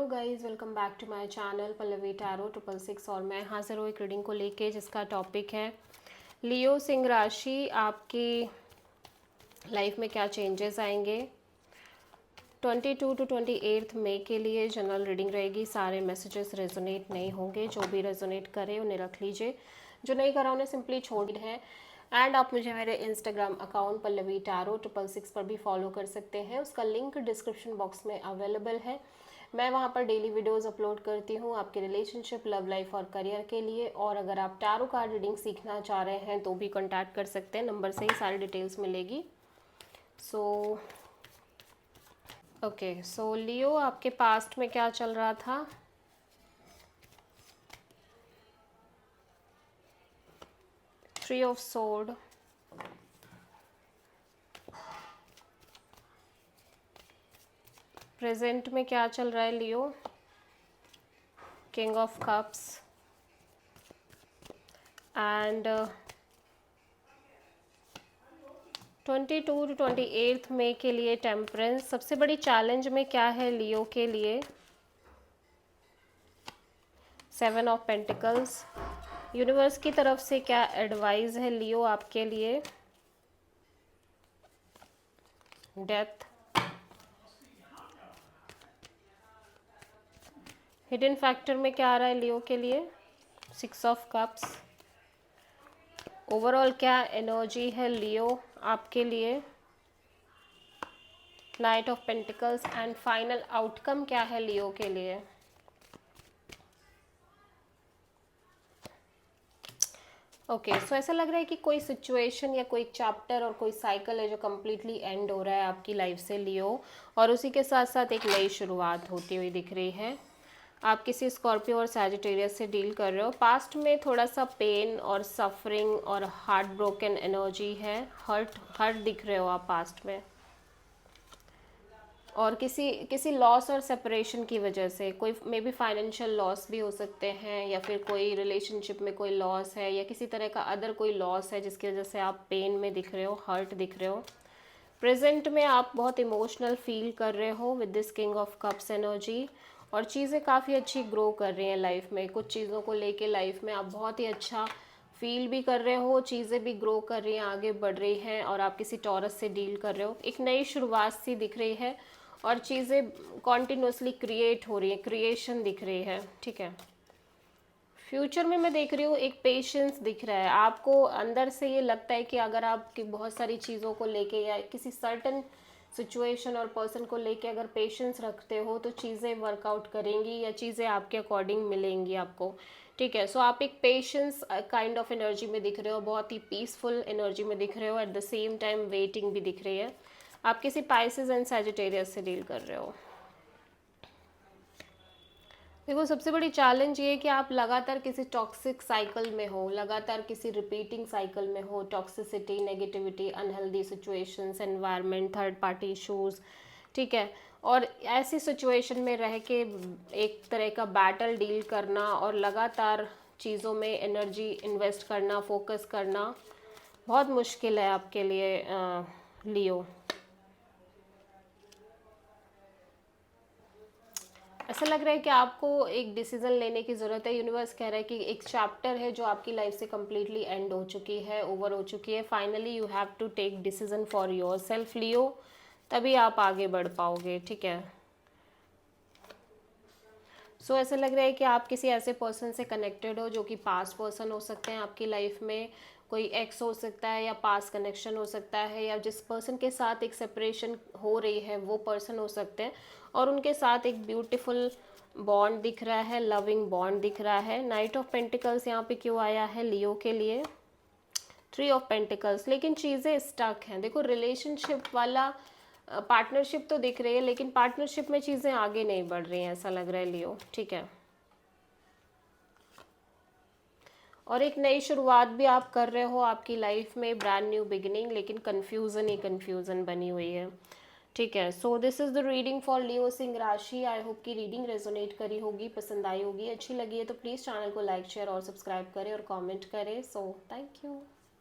Guys, welcome back to my channel Pallavi tarot 666 और मैं हाजिर हूँ एक रीडिंग को लेके जिसका टॉपिक है लियो सिंह राशि। आपकी लाइफ में क्या चेंजेस आएंगे 22 टू 28 मई के लिए जनरल रीडिंग रहेगी। सारे मैसेजेस रेजोनेट नहीं होंगे, जो भी रेजोनेट करे उन्हें रख लीजिए, जो नहीं करा उन्हें सिंपली छोड़ है। एंड आप मुझे मेरे इंस्टाग्राम अकाउंट पल्लवी टैरो 666 पर भी फॉलो कर सकते हैं, उसका लिंक डिस्क्रिप्शन बॉक्स में अवेलेबल है। मैं वहाँ पर डेली वीडियोस अपलोड करती हूँ आपके रिलेशनशिप, लव लाइफ और करियर के लिए। और अगर आप टैरो कार्ड रीडिंग सीखना चाह रहे हैं तो भी कॉन्टैक्ट कर सकते हैं, नंबर से ही सारी डिटेल्स मिलेगी। सो लियो, आपके पास्ट में क्या चल रहा था? थ्री ऑफ सोर्ड, प्रेजेंट में क्या चल रहा है Leo? King of cups and 22 to 28 मई के लिए टेम्परेंस। सबसे बड़ी चैलेंज में क्या है लियो के लिए? 7 ऑफ पेंटिकल्स। यूनिवर्स की तरफ से क्या एडवाइस है लियो आपके लिए? डेथ। हिडन फैक्टर में क्या आ रहा है लियो के लिए? 6 ऑफ कप्स। ओवरऑल क्या एनर्जी है लियो आपके लिए? Night of pentacles and final outcome क्या है लियो के लिए? सो ऐसा लग रहा है कि कोई सिचुएशन या कोई चैप्टर और कोई साइकिल है जो कम्प्लीटली एंड हो रहा है आपकी लाइफ से लियो, और उसी के साथ साथ एक नई शुरुआत होती हुई दिख रही है। आप किसी स्कॉर्पियो और सैजिटेरियस से डील कर रहे हो। पास्ट में थोड़ा सा पेन और सफरिंग और हार्ट ब्रोकन एनर्जी है, हर्ट दिख रहे हो आप पास्ट में, और किसी लॉस और सेपरेशन की वजह से कोई मे बी फाइनेंशियल लॉस भी हो सकते हैं, या फिर कोई रिलेशनशिप में कोई लॉस है, या किसी तरह का अदर कोई लॉस है जिसकी वजह से आप पेन में दिख रहे हो, हर्ट दिख रहे हो। प्रेजेंट में आप बहुत इमोशनल फील कर रहे हो with this king of cups energy, और चीज़ें काफ़ी अच्छी ग्रो कर रही हैं लाइफ में। कुछ चीज़ों को लेके लाइफ में आप बहुत ही अच्छा फील भी कर रहे हो, चीज़ें भी ग्रो कर रही हैं, आगे बढ़ रही हैं, और आप किसी टॉरस से डील कर रहे हो। एक नई शुरुआत सी दिख रही है और चीज़ें कॉन्टिन्यूसली क्रिएट हो रही है, क्रिएशन दिख रही है। ठीक है, फ्यूचर में मैं देख रही हूँ एक पेशेंस दिख रहा है आपको। अंदर से ये लगता है कि अगर आप बहुत सारी चीज़ों को लेके या किसी सर्टन सिचुएशन और पर्सन को लेके अगर पेशेंस रखते हो तो चीज़ें वर्कआउट करेंगी या चीज़ें आपके अकॉर्डिंग मिलेंगी आपको। ठीक है, सो आप एक पेशेंस काइंड ऑफ एनर्जी में दिख रहे हो, बहुत ही पीसफुल एनर्जी में दिख रहे हो, at the same time waiting भी दिख रही है। आप किसी पाइसेस एंड सैजिटेरियस से डील कर रहे हो। देखो, सबसे बड़ी चैलेंज ये है कि आप लगातार किसी टॉक्सिक साइकिल में हो, लगातार किसी रिपीटिंग साइकिल में हो। Toxicity, negativity, unhealthy situations, environment, third party issues. ठीक है, और ऐसी सिचुएशन में रह के एक तरह का बैटल डील करना और लगातार चीज़ों में एनर्जी इन्वेस्ट करना, फोकस करना बहुत मुश्किल है आपके लिए लियो। ऐसा लग रहा है कि आपको एक डिसीजन लेने की ज़रूरत है। यूनिवर्स कह रहा है कि एक चैप्टर है जो आपकी लाइफ से कम्प्लीटली एंड हो चुकी है, ओवर हो चुकी है। Finally you have to take decision for yourself Leo, तभी आप आगे बढ़ पाओगे। ठीक है, सो ऐसा लग रहा है कि आप किसी ऐसे पर्सन से कनेक्टेड हो जो कि पास्ट पर्सन हो सकते हैं आपकी लाइफ में, कोई एक्स हो सकता है या पास्ट कनेक्शन हो सकता है, या जिस पर्सन के साथ एक सेपरेशन हो रही है वो पर्सन हो सकते हैं, और उनके साथ एक ब्यूटीफुल बॉन्ड दिख रहा है, लविंग बॉन्ड दिख रहा है। नाइट ऑफ पेंटिकल्स यहाँ पे क्यों आया है लियो के लिए? 3 ऑफ पेंटिकल्स, लेकिन चीज़ें स्टक हैं। देखो, रिलेशनशिप वाला पार्टनरशिप तो दिख रही है, लेकिन पार्टनरशिप में चीज़ें आगे नहीं बढ़ रही हैं, ऐसा लग रहा है लियो। ठीक है, और एक नई शुरुआत भी आप कर रहे हो आपकी लाइफ में, ब्रांड न्यू बिगिनिंग, लेकिन कन्फ्यूज़न ही कन्फ्यूज़न बनी हुई है। ठीक है, so this is the reading for Leo सिंह राशि। आई होप की रीडिंग रेजोनेट करी होगी, पसंद आई होगी, अच्छी लगी है तो प्लीज़ चैनल को लाइक, शेयर और सब्सक्राइब करें और कमेंट करें। So thank you.